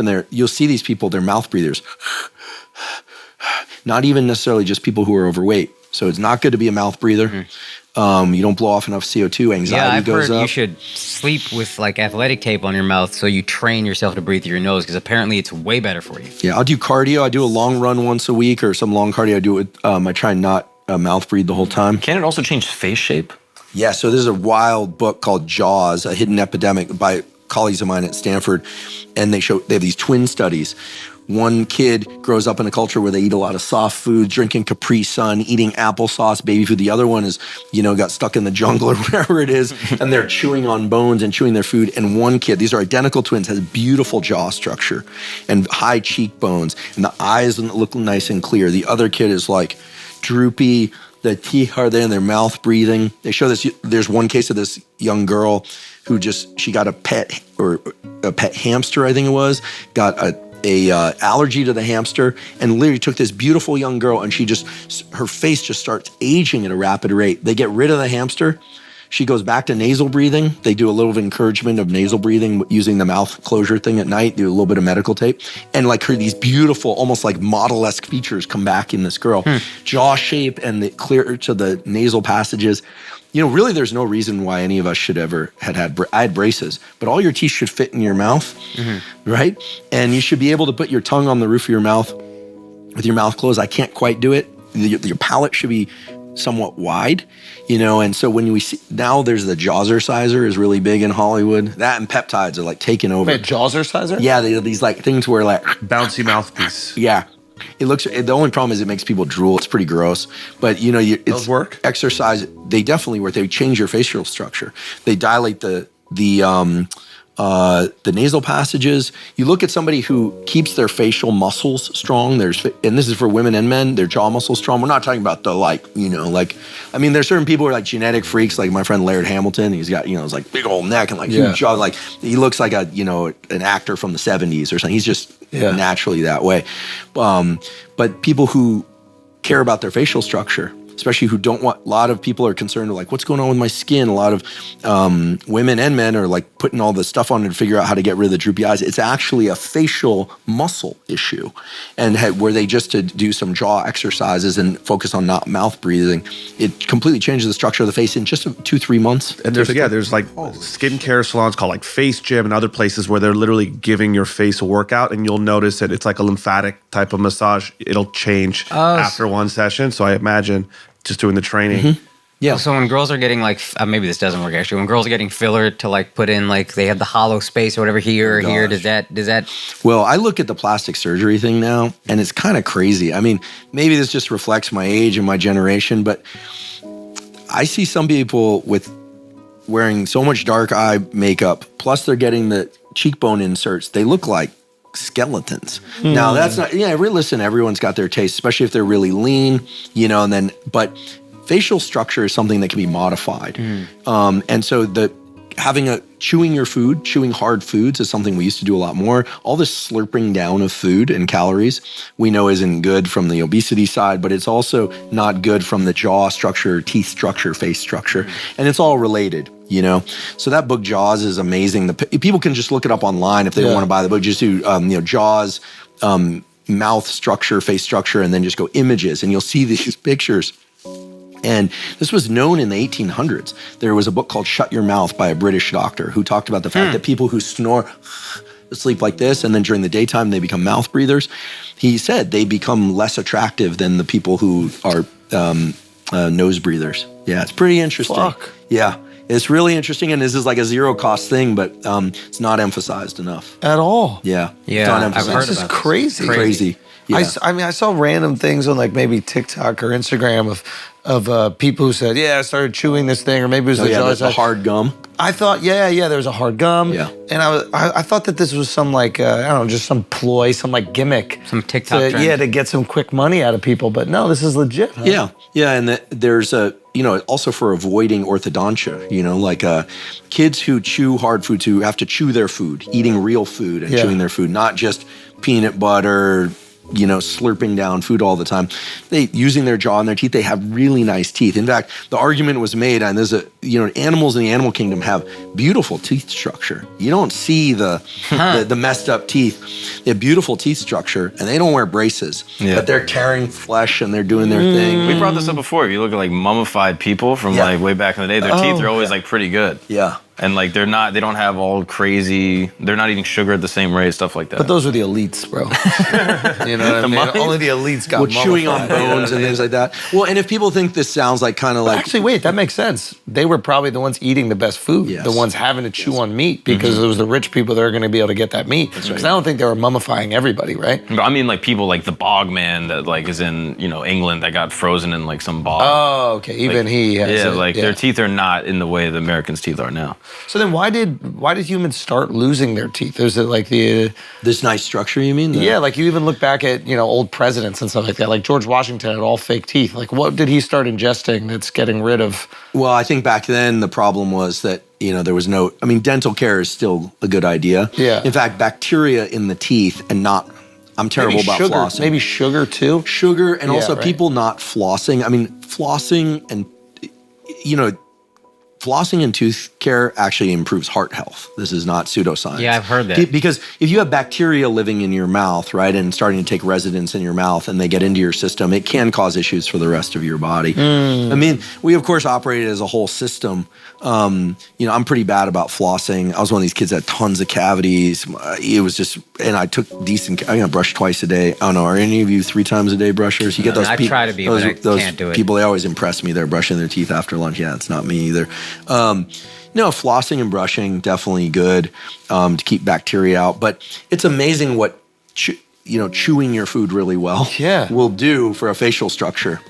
and you'll see these people, they're mouth breathers. Not even necessarily just people who are overweight. So it's not good to be a mouth breather. You don't blow off enough CO2, anxiety goes up. You should sleep with like athletic tape on your mouth so you train yourself to breathe through your nose, because apparently it's way better for you. Yeah, I'll do cardio. I do a long run once a week or some long cardio. I do it. I try and not mouth breathe the whole time. Can it also change face shape? Yeah, so there's a wild book called Jaws, A Hidden Epidemic by colleagues of mine at Stanford, and they have these twin studies. One kid grows up in a culture where they eat a lot of soft food, drinking Capri Sun, eating applesauce, baby food. The other one is, got stuck in the jungle or wherever it is, and they're chewing on bones and chewing their food. And one kid, these are identical twins, has beautiful jaw structure and high cheekbones, and the eyes look nice and clear. The other kid is like droopy, the teeth are there, and their mouth breathing. They show this. There's one case of this young girl who she got a pet hamster, I think it was, got a allergy to the hamster, and literally took this beautiful young girl, and her face just starts aging at a rapid rate. They get rid of the hamster. She goes back to nasal breathing. They do a little encouragement of nasal breathing using the mouth closure thing at night, do a little bit of medical tape. And these beautiful, almost like model-esque features come back in this girl. Jaw shape and the clear to the nasal passages. Really there's no reason why any of us should ever I had braces, but all your teeth should fit in your mouth, right? And you should be able to put your tongue on the roof of your mouth with your mouth closed. I can't quite do it. Your palate should be somewhat wide, and so when we see, now there's the Jawzerciser is really big in Hollywood. That and peptides are taking over. Wait, Jawzerciser? Yeah, these things where Bouncy mouthpiece. Yeah. The only problem is it makes people drool. It's pretty gross. But, Those work? Exercise, they definitely work. They change your facial structure. They dilate the nasal passages. You look at somebody who keeps their facial muscles strong. And this is for women and men, their jaw muscles strong. We're not talking about there's certain people who are genetic freaks, like my friend Laird Hamilton. He's got, his big old neck and huge jaw. He looks like an actor from the 70s or something. He's just naturally that way. But people who care about their facial structure, especially who don't want, a lot of people are concerned with what's going on with my skin. A lot of women and men are putting all the stuff on to figure out how to get rid of the droopy eyes. It's actually a facial muscle issue. And were they just to do some jaw exercises and focus on not mouth breathing, it completely changes the structure of the face in just 2-3 months. And there's skincare salons called Face Gym and other places where they're literally giving your face a workout, and you'll notice that it's like a lymphatic type of massage. It'll change after one session. So I imagine just doing the training. Yeah. So when girls are getting maybe this doesn't work actually. When girls are getting filler to put in they have the hollow space or whatever here or here, does that? Well, I look at the plastic surgery thing now, and it's kind of crazy. I mean, maybe this just reflects my age and my generation, but I see some people wearing so much dark eye makeup, plus they're getting the cheekbone inserts. They look like skeletons. Now that's not, listen, everyone's got their taste, especially if they're really lean, but facial structure is something that can be modified. And so chewing hard foods is something we used to do a lot more. All this slurping down of food and calories we know isn't good from the obesity side, but it's also not good from the jaw structure, teeth structure, face structure. And it's all related. So that book Jaws is amazing. People can just look it up online if they don't want to buy the book. Just do Jaws, mouth structure, face structure, and then just go images, and you'll see these pictures. And this was known in the 1800s. There was a book called Shut Your Mouth by a British doctor who talked about the fact that people who snore, sleep like this, and then during the daytime they become mouth breathers. He said they become less attractive than the people who are nose breathers. Yeah, it's pretty interesting. Fuck. Yeah. It's really interesting, and this is a zero-cost thing, but it's not emphasized enough. At all. Yeah. Yeah, It's not I've emphasized. heard This is about crazy. Crazy. Yeah. I saw random things on maybe TikTok or Instagram of people who said, I started chewing this thing, or maybe it was the hard gum. I thought, there was a hard gum. Yeah. And I thought that this was some just some ploy, some gimmick. Some TikTok trend. to get some quick money out of people. But no, this is legit. Huh? Yeah. Yeah, and there's also for avoiding orthodontia, kids who chew hard foods, who have to chew their food, eating real food and chewing their food, not just peanut butter, slurping down food all the time. They using their jaw and their teeth. They have really nice teeth. In fact, the argument was made, and there's animals in the animal kingdom have beautiful teeth structure. You don't see the messed up teeth. They have beautiful teeth structure, and they don't wear braces. Yeah. But they're tearing flesh and they're doing their thing. We brought this up before. If you look at like mummified people from like way back in the day, their teeth are always like pretty good. Yeah. And like they don't have all crazy, they're not eating sugar at the same rate, stuff like that. But those were the elites, bro. You know what I mean? mummies? Only the elites got Chewing on mummified. bones and things like that. Well, and if people think this sounds like kind of like Actually, wait, that makes sense. They were probably the ones eating the best food, Yes. the ones having to chew on meat because it was the rich people that are going to be able to get that meat. Because I don't think they were mummifying everybody, right? But I mean, like people like the bog man that like is in England that got frozen in like some bog. Oh, okay. Even he has Their teeth are not in the way the Americans' teeth are now. So then why did humans start losing their teeth? Is it like this nice structure, you mean? yeah, like you even look back at, old presidents and stuff like that. Like George Washington had all fake teeth. Like what did he start ingesting that's getting rid of? Well, I think back then the problem was that, there was dental care is still a good idea. Yeah. In fact, bacteria in the teeth I'm terrible Maybe about sugar, flossing. Maybe sugar too? Sugar and also right. people not flossing. I mean, flossing and, flossing and tooth care actually improves heart health. This is not pseudoscience. Yeah, I've heard that. Because if you have bacteria living in your mouth, right, and starting to take residence in your mouth and they get into your system, it can cause issues for the rest of your body. I mean, we of course operate as a whole system. I'm pretty bad about flossing. I was one of these kids that had tons of cavities. It was just, and I took I brush twice a day. I don't know, are any of you 3 times a day brushers? You get those I people. try to be, but I can't do it. People, they always impress me. They're brushing their teeth after lunch. Yeah, it's not me either. Flossing and brushing, definitely good to keep bacteria out. But it's amazing what chewing your food really well will do for a facial structure.